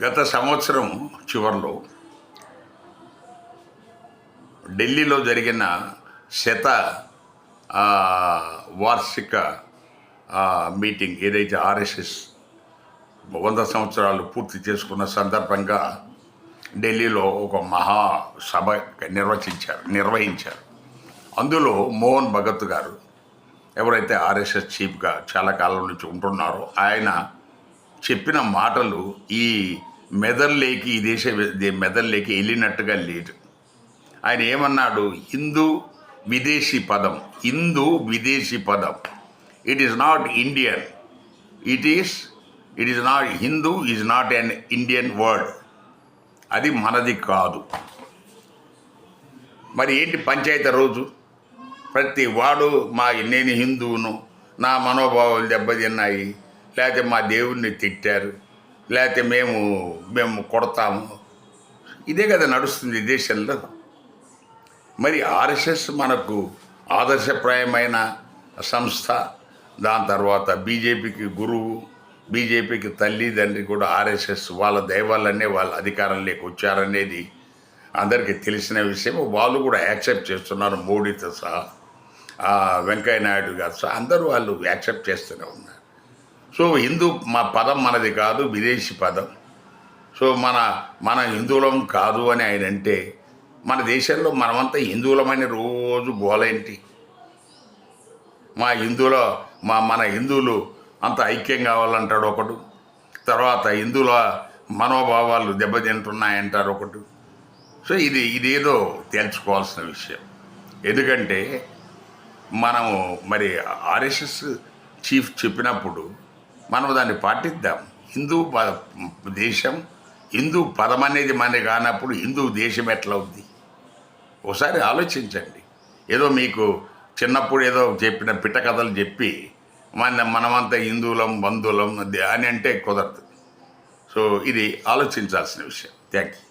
గత సంవత్సరం చివరిలో ఢిల్లీలో జరిగిన శత వార్షిక మీటింగ్ ఏదైతే ఆర్ఎస్ఎస్ 100 సంవత్సరాలు పూర్తి చేసుకున్న సందర్భంగా ఢిల్లీలో ఒక మహాసభ నిర్వహించారు. అందులో మోహన్ భగత్ గారు ఎవరైతే ఆర్ఎస్ఎస్ చీఫ్గా చాలా కాలం నుంచి ఉంటున్నారో ఆయన చెప్పిన మాటలు ఈ మెదల్లోకి ఈ మెదల్లోకి వెళ్ళినట్టుగా లేదు. ఆయన ఏమన్నాడు? హిందూ విదేశీ పదం, it is not Indian, it is not Hindu is not an Indian word, అది మనది కాదు. మరి ఏంటి పంచాయతీ రోజు ప్రతి వాడు నేను హిందువును, నా మనోభావాలు దెబ్బతిన్నాయి, లేకపోతే మా దేవుణ్ణి తిట్టారు, లేకపోతే మేము కొడతాము, ఇదే కదా నడుస్తుంది దేశంలో. మరి ఆర్ఎస్ఎస్ మనకు ఆదర్శప్రాయమైన సంస్థ, దాని తర్వాత బీజేపీకి గురువు, బీజేపీకి తల్లిదండ్రి కూడా ఆర్ఎస్ఎస్. వాళ్ళ దైవాలనే వాళ్ళ అధికారంలోకి వచ్చారనేది అందరికీ తెలిసిన విషయం. వాళ్ళు కూడా యాక్సెప్ట్ చేస్తున్నారు, మోడీతో సహా, వెంకయ్య నాయుడు గారు సహా అందరూ వాళ్ళు యాక్సెప్ట్ చేస్తూనే ఉన్నారు. సో మా పదం మనది కాదు, విదేశీ పదం. సో మన హిందువులం కాదు అని ఆయన అంటే, మన దేశంలో మనమంతా హిందువులమని రోజు గోలేంటి? మన హిందువులు అంత ఐక్యం కావాలంటాడు ఒకడు, తర్వాత హిందువుల మనోభావాలు దెబ్బతింటున్నాయంటారు ఒకడు. సో ఇదేదో తేల్చుకోవాల్సిన విషయం. ఎందుకంటే మనము మరి ఆర్ఎస్ఎస్ చీఫ్ చెప్పినప్పుడు మనం దాన్ని పాటిద్దాం. హిందూ పదం అనేది మనది కానప్పుడు హిందూ దేశం ఎట్లా ఉంది? ఒకసారి ఆలోచించండి. ఏదో మీకు చిన్నప్పుడు ఏదో చెప్పిన పిట్ట కథలు చెప్పి మనమంతా హిందువులం బంధువులం అని అంటే కుదరదు. సో ఇది ఆలోచించాల్సిన విషయం. Thank you.